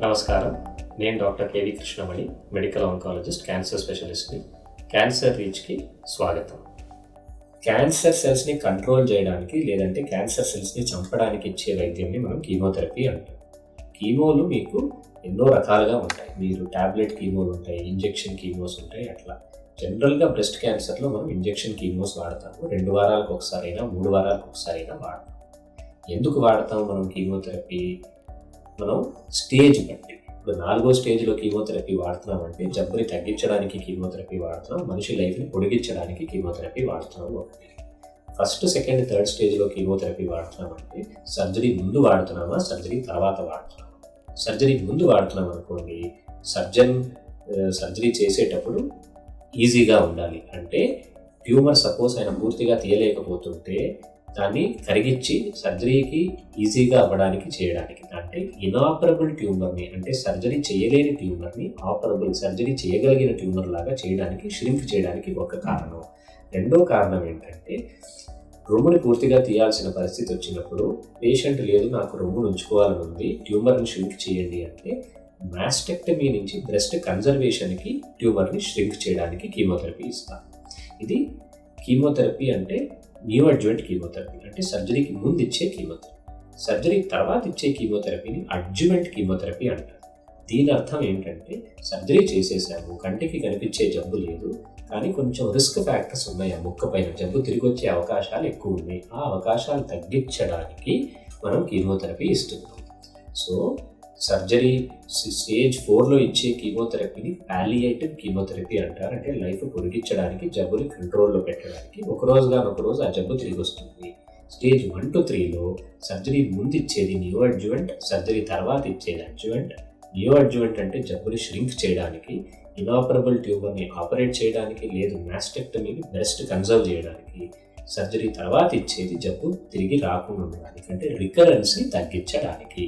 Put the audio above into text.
నమస్కారం. నేను doctor KV Krishnamani, medical oncologist, cancer స్పెషలిస్ట్ని. క్యాన్సర్ రీచ్కి స్వాగతం. క్యాన్సర్ సెల్స్ని కంట్రోల్ చేయడానికి లేదంటే క్యాన్సర్ సెల్స్ని చంపడానికి ఇచ్చే వైద్యంని మనం కీమోథెరపీ అంటాం. కీమోలు మీకు ఎన్నో రకాలుగా ఉంటాయి. మీరు టాబ్లెట్ కీమోలు ఉంటాయి, ఇంజెక్షన్ కీమోస్ ఉంటాయి. అట్లా జనరల్గా బ్రెస్ట్ క్యాన్సర్లో మనం ఇంజెక్షన్ కీమోస్ వాడతాము. 2 వారాలకు ఒకసారైనా 3 వారాలకు ఒకసారైనా వాడతాం. ఎందుకు వాడతాం మనం కీమోథెరపీ? మనం స్టేజ్ బట్టి, ఇప్పుడు 4వ స్టేజ్లో కీమోథెరపీ వాడుతున్నామంటే జబ్బుని తగ్గించడానికి కీమోథెరపీ వాడుతున్నాం, మనిషి లైఫ్ని పొడిగించడానికి కీమోథెరపీ వాడుతున్నాం. ఒకటి. ఫస్ట్, సెకండ్, థర్డ్ స్టేజ్లో కీమోథెరపీ వాడుతున్నామంటే సర్జరీ ముందు వాడుతున్నామా, సర్జరీ తర్వాత వాడుతున్నామా? సర్జరీ ముందు వాడుతున్నాం అనుకోండి, సర్జరీ చేసేటప్పుడు ఈజీగా ఉండాలి. అంటే ట్యూమర్ సపోజ్ ఆయన పూర్తిగా తీయలేకపోతుంటే దాన్ని కరిగించి సర్జరీకి ఈజీగా అవ్వడానికి చేయడానికి, అంటే ఇనాపరబుల్ ట్యూమర్ని, అంటే సర్జరీ చేయలేని ట్యూమర్ని ఆపరబుల్, సర్జరీ చేయగలిగిన ట్యూమర్ లాగా చేయడానికి, ష్రింక్ చేయడానికి ఒక కారణం. రెండో కారణం ఏంటంటే రొమ్ముని పూర్తిగా తీయాల్సిన పరిస్థితి వచ్చినప్పుడు పేషెంట్ లేదు నాకు రొమ్మును ఉంచుకోవాలని ఉంది, ట్యూమర్ని ష్రింక్ చేయండి అంటే మాస్టెక్టమీ నుంచి బ్రెస్ట్ కన్జర్వేషన్కి ట్యూమర్ని ష్రింక్ చేయడానికి కీమోథెరపీ ఇస్తాం. ఇది కీమోథెరపీ అంటే న్యూ అడ్జువెంట్ కీమోథెరపీ, అంటే సర్జరీకి ముందు ఇచ్చే కీమోథెరపీ. సర్జరీ తర్వాత ఇచ్చే కీమోథెరపీని అడ్జువెంట్ కీమోథెరపీ అంటారు. దీని అర్థం ఏంటంటే సర్జరీ చేసేసాము, కంటికి కనిపించే జబ్బు లేదు, కానీ కొంచెం రిస్క్ ఫ్యాక్టర్స్ ఉన్నాయి, ఆ ముక్క పైన జబ్బు తిరిగి వచ్చే అవకాశాలు ఎక్కువ ఉన్నాయి. ఆ అవకాశాలు తగ్గించడానికి మనం కీమోథెరపీ ఇస్తున్నాం. సో సర్జరీ స్టేజ్ 4లో ఇచ్చే కీమోథెరపీని పాలియేటివ్ కీమోథెరపీ అంటారు. అంటే లైఫ్ పొడిగించడానికి, జబ్బుని కంట్రోల్లో పెట్టడానికి. ఒకరోజు ఆ జబ్బు తిరిగి వస్తుంది. స్టేజ్ 1 to 3లో సర్జరీ ముందు ఇచ్చేది న్యూ అడ్జువెంట్, సర్జరీ తర్వాత ఇచ్చేది అడ్జువెంట్. న్యూ అడ్జువెంట్ అంటే జబ్బుని ష్రింక్ చేయడానికి, ఇనాపరబుల్ ట్యూబర్ని ఆపరేట్ చేయడానికి, లేదు మాస్టెక్టమీని బ్రెస్ట్ కన్జర్వ్ చేయడానికి. సర్జరీ తర్వాత ఇచ్చేది జబ్బు తిరిగి రాకుండా ఉండడానికి, అంటే రికరెన్స్ని తగ్గించడానికి.